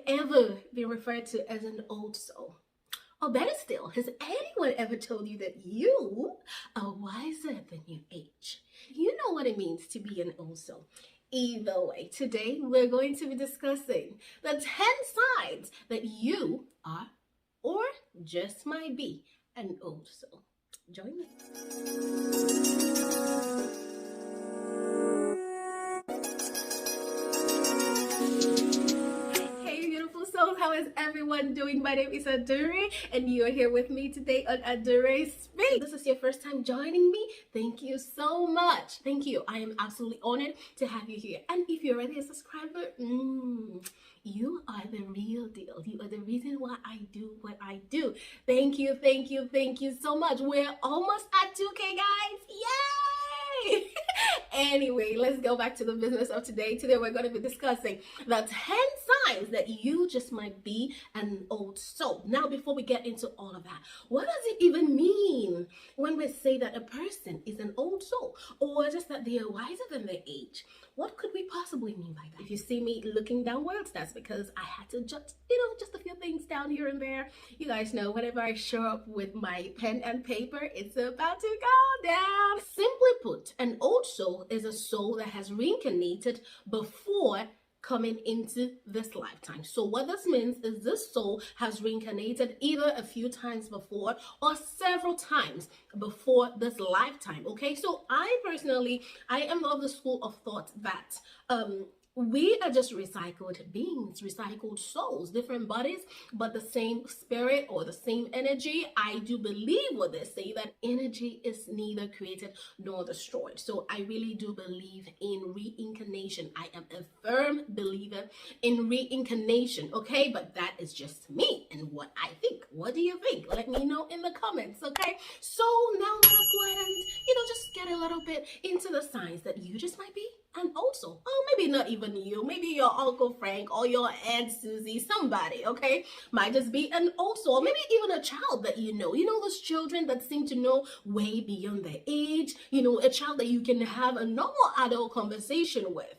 ever been referred to as an old soul? Or better still, has anyone ever told you that you are wiser than your age? You know what it means to be an old soul. Either way, today we're going to be discussing the 10 signs that you are or just might be an old soul. Join me. So how is everyone doing? My name is Adaure and you are here with me today on Adaure Speak. If this is your first time joining me, thank you so much. Thank you. I am absolutely honored to have you here. And if you're already a subscriber, you are the real deal. You are the reason why I do what I do. Thank you, thank you, thank you so much. We're almost at 2K, guys. Yay! Anyway, let's go back to the business of today. Today we're going to be discussing the 10 signs that you just might be an old soul. Now, before we get into all of that, what does it even mean when we say that a person is an old soul, or just that they are wiser than their age? What could we possibly mean by that? If you see me looking downwards, that's because I had to just a few things down here and there. You guys know whenever I show up with my pen and paper, it's about to go down. Simply put, an old soul is a soul that has reincarnated before coming into this lifetime. So what this means is this soul has reincarnated either a few times before or several times before this lifetime. Okay, so I am of the school of thought that we are just recycled beings, recycled souls, different bodies, but the same spirit or the same energy. I do believe what they say, that energy is neither created nor destroyed. So I really do believe in reincarnation. I am a firm believer in reincarnation, okay? But that is just me and what I think. What do you think? Let me know in the comments, okay? So now let us go ahead and, just get a little bit into the signs that you just might be. And also, maybe not even you, maybe your Uncle Frank or your Aunt Susie, somebody, okay, might just be an old soul, maybe even a child that you know those children that seem to know way beyond their age, a child that you can have a normal adult conversation with,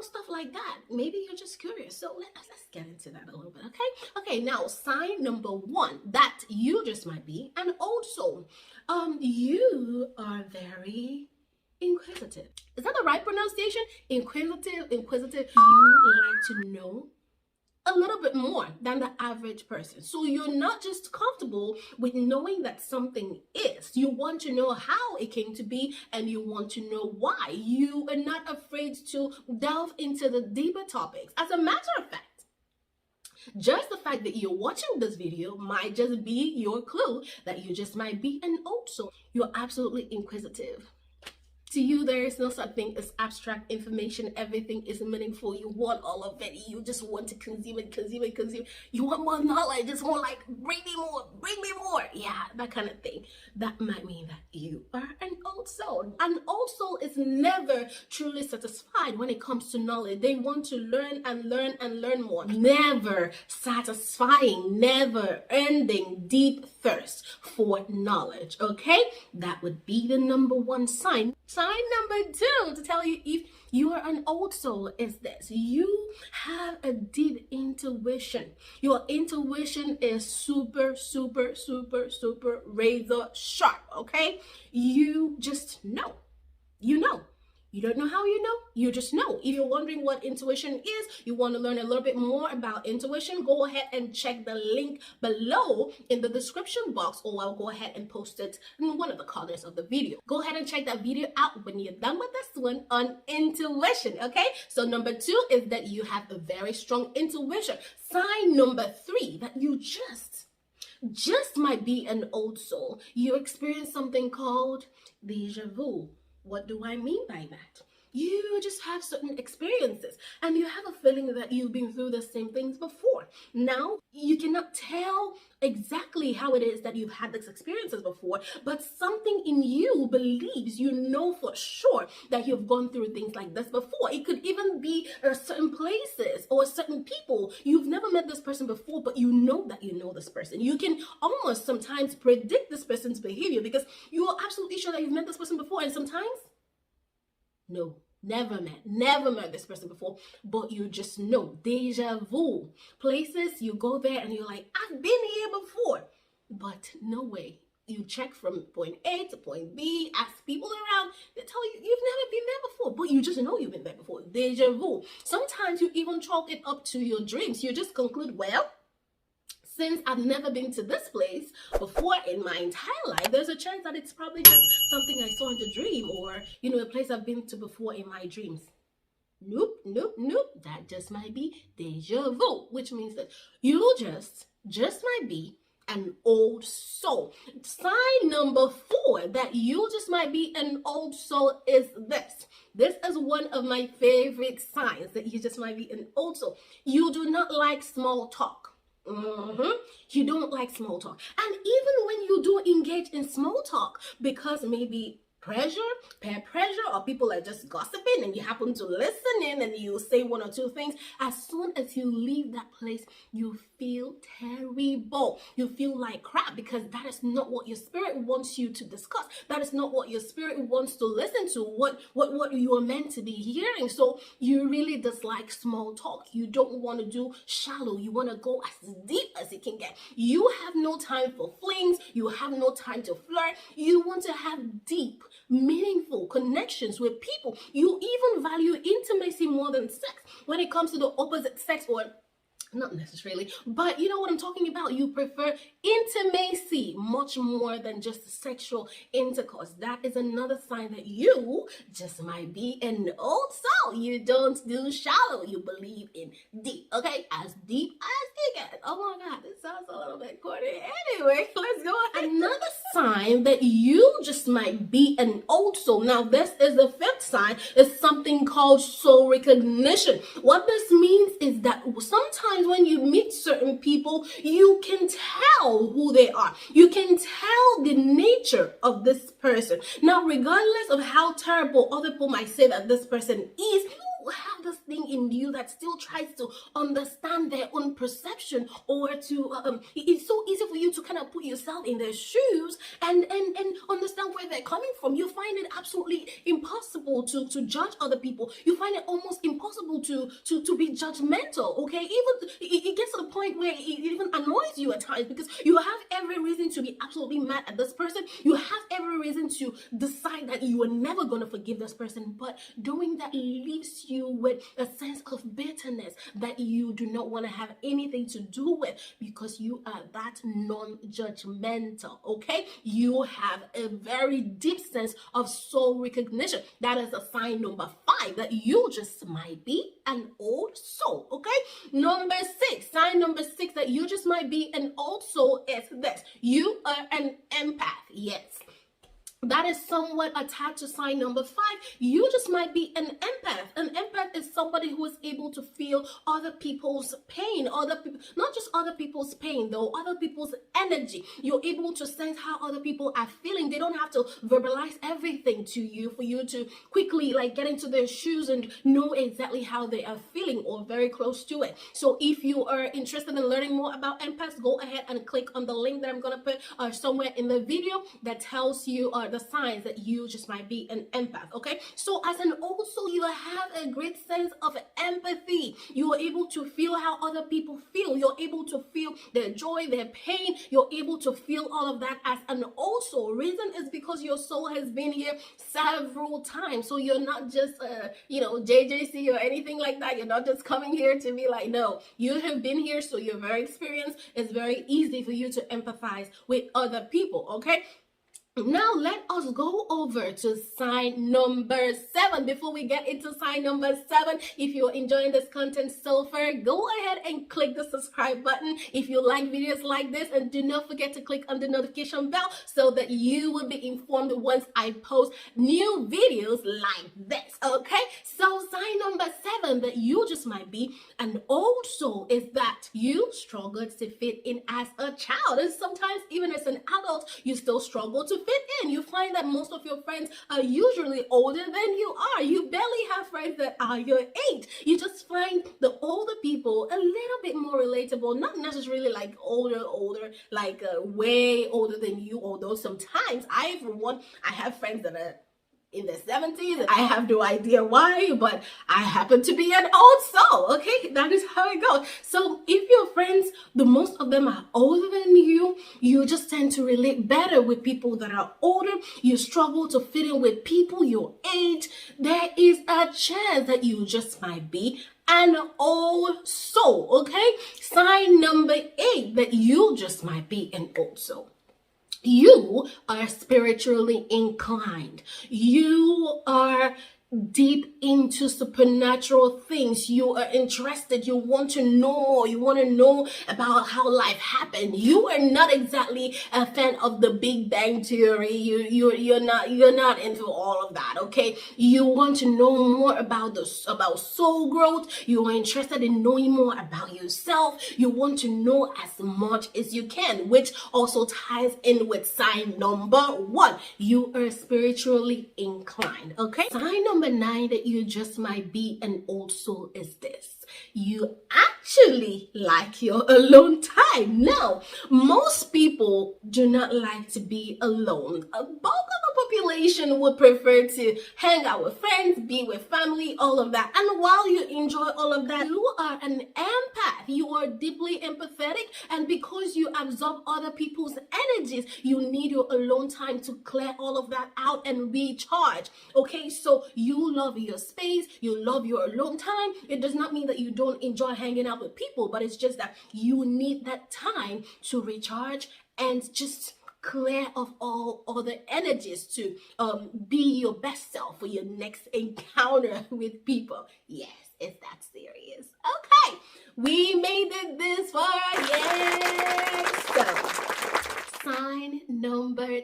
stuff like that. Maybe you're just curious. So let's get into that a little bit, okay? Okay, now sign number 1 that you just might be an old soul. You are very inquisitive. Is that the right pronunciation? Inquisitive. You like to know a little bit more than the average person. So you're not just comfortable with knowing that something is. You want to know how it came to be, and you want to know why. You are not afraid to delve into the deeper topics. As a matter of fact, just the fact that you're watching this video might just be your clue that you just might be an old soul. You're absolutely inquisitive. To you, there is no such thing as abstract information. Everything is meaningful. You want all of it. You just want to consume it. You want more knowledge. Just more like, bring me more. Yeah, that kind of thing. That might mean that you are an old soul. An old soul is never truly satisfied when it comes to knowledge. They want to learn and learn and learn more. Never satisfying, never ending deep thirst for knowledge, okay? That would be the number 1 sign. Sign number 2 to tell you if you are an old soul is this: you have a deep intuition. Your intuition is super razor sharp, okay? You just know. You don't know how you know, you just know. If you're wondering what intuition is, you want to learn a little bit more about intuition, go ahead and check the link below in the description box, or I'll go ahead and post it in one of the corners of the video. Go ahead and check that video out when you're done with this one on intuition, okay? So number 2 is that you have a very strong intuition. Sign number 3 that you just might be an old soul. You experience something called Deja Vu. What do I mean by that? You just have certain experiences and you have a feeling that you've been through the same things before. Now, you cannot tell exactly how it is that you've had these experiences before, but something in you believes, for sure that you've gone through things like this before. It could even be certain places or certain people. You've never met this person before, but you know that you know this person. You can almost sometimes predict this person's behavior because you are absolutely sure that you've met this person before, and sometimes, no, never met this person before, but you just know. Deja vu. Places you go there and you're like, I've been here before, but no way. You check from point A to point B, ask people around, they tell you you've never been there before, but you just know you've been there before. Deja vu. Sometimes you even chalk it up to your dreams. You just conclude, well, since I've never been to this place before in my entire life, there's a chance that it's probably just something I saw in the dream, or, you know, a place I've been to before in my dreams. Nope. That just might be deja vu, which means that you just might be an old soul. Sign number 4 that you just might be an old soul is this. This is one of my favorite signs that you just might be an old soul. You do not like small talk. You don't like small talk. And even when you do engage in small talk, because maybe peer pressure, or people are just gossiping and you happen to listen in and you say one or two things, as soon as you leave that place, you feel terrible. You feel like crap, because that is not what your spirit wants you to discuss. That is not what your spirit wants to listen to, what you are meant to be hearing. So you really dislike small talk. You don't want to do shallow. You want to go as deep as it can get. You have no time for flings. You have no time to flirt. You want to have deep, meaningful connections with people. You even value intimacy more than sex when it comes to the opposite sex, or not necessarily, but you know what I'm talking about. You prefer intimacy much more than just sexual intercourse. That is another sign that you just might be an old soul. You don't do shallow. You believe in deep, okay? As deep as you get. Oh my God, this sounds a little bit corny. Anyway, let's go ahead. Another sign that you just might be an old soul. Now, this is the 5th sign. Is something called soul recognition. What this means is that sometimes when you meet certain people, you can tell who they are. You can tell the nature of this person. Now, regardless of how terrible other people might say that this person is, you have this thing in you that still tries to understand their own perception, or to it's so easy for you to kind of put yourself in their shoes and understand where they're coming from. You find it absolutely impossible to judge other people. You find it almost impossible to be judgmental, okay? Even it gets to the point where it even annoys you at times, because you have every reason to be absolutely mad at this person. You have every reason to decide that you are never going to forgive this person, but doing that leaves you with a sense of bitterness that you do not want to have anything to do with, because you are that non-judgmental, okay? You have a very deep sense of soul recognition. That is a sign number 5 that you just might be an old soul, okay? Number 6, sign number 6 that you just might be an old soul is this. You are an empath. Yes. That is somewhat attached to sign number 5. You just might be an empath. An empath is somebody who is able to feel other people's pain, not just other people's pain though, other people's energy. You're able to sense how other people are feeling. They don't have to verbalize everything to you for you to quickly get into their shoes and know exactly how they are feeling, or very close to it. So if you are interested in learning more about empaths, go ahead and click on the link that I'm going to put somewhere in the video that tells you the signs that you just might be an empath, okay? So as an old soul, you have a great sense of empathy. You are able to feel how other people feel. You're able to feel their joy, their pain. You're able to feel all of that as an old soul. Reason is because your soul has been here several times. So you're not just, JJC or anything like that. You're not just coming here to be like, no, you have been here, so you're very experienced. It's very easy for you to empathize with other people, okay? Now let us go over to sign number 7. Before we get into sign number 7, if you're enjoying this content so far, go ahead and click the subscribe button if you like videos like this, and do not forget to click on the notification bell so that you will be informed once I post new videos like this, okay? So sign number 7 that you just might be an old soul is that you struggled to fit in as a child, and sometimes even as an adult you still struggle to fit in. You find that most of your friends are usually older than you are. You barely have friends that are your age. You just find the older people a little bit more relatable, not necessarily older, way older than you, although sometimes I, for one, I have friends that are in the 70s. I have no idea why, but I happen to be an old soul, okay? That is how it goes. So if your friends, the most of them are older than you, you just tend to relate better with people that are older. You struggle to fit in with people your age. There is a chance that you just might be an old soul, okay? Sign number 8, that you just might be an old soul. You are spiritually inclined. You are deep into supernatural things. You are interested. You want to know more. You want to know about how life happened. You are not exactly a fan of the Big Bang Theory. You're not into all of that, okay? You want to know more about soul growth. You are interested in knowing more about yourself. You want to know as much as you can, which also ties in with sign number 1. You are spiritually inclined, okay? Sign number 9 that you just might be an old soul is this. You actually like your alone time. Now, most people do not like to be alone. A bulk of the population would prefer to hang out with friends, be with family, all of that. And while you enjoy all of that, you are an empath. You are deeply empathetic, and because you absorb other people's energies, you need your alone time to clear all of that out and recharge. Okay, so you love your space, you love your alone time. It does not mean that you don't enjoy hanging out with people, but it's just that you need that time to recharge and just clear of all other energies to be your best self for your next encounter with people. Yes, it's that serious. Okay, we made it this far. Yay! So, sign number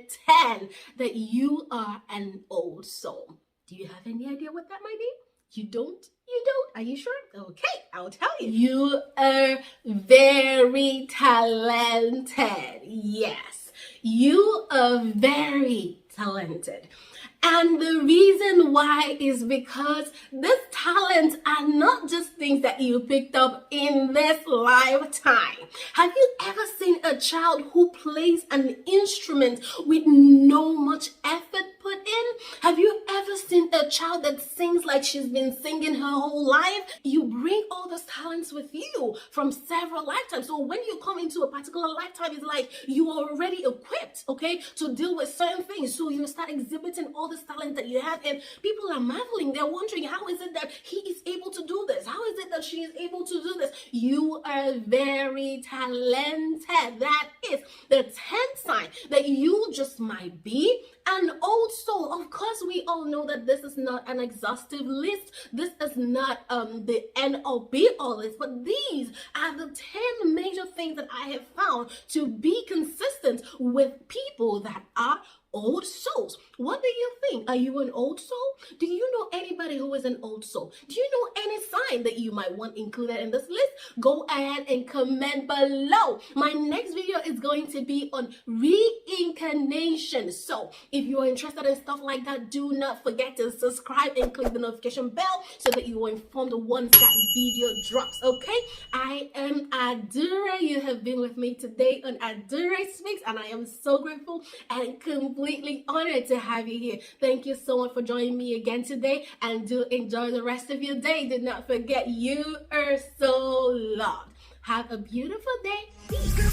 10, that you are an old soul. Do you have any idea what that might be? You don't? You don't? Are you sure? Okay, I'll tell you. You are very talented. Yes, you are very talented. And the reason why is because these talents are not just things that you picked up in this lifetime. Have you ever seen a child who plays an instrument with no much effort put in? Have you ever seen a child that sings like she's been singing her whole life? You bring all those talents with you from several lifetimes. So when you come into a particular lifetime, it's like you are already equipped, okay, to deal with certain things. So you start exhibiting all this talent that you have, and people are marveling. They're wondering, how is it that he is able to do this? How is it that she is able to do this? You are very talented. That is the 10th sign that you just might be an old soul. Of course, we all know that this is not an exhaustive list. This is not the end all be all list, but these are the 10 major things that I have found to be consistent with people that are old souls. What do you think? Are you an old soul? Do you know anybody who is an old soul? Do you know any sign that you might want included in this list? Go ahead and comment below. My next video is going to be on reincarnation. So if you are interested in stuff like that, do not forget to subscribe and click the notification bell so that you are informed once that video drops, okay? I am Adaure. You have been with me today on Adaure Speaks, and I am so grateful and completely honored to have you here. Thank you so much for joining me again today, and do enjoy the rest of your day. Do not forget, you are so loved. Have a beautiful day. Peace.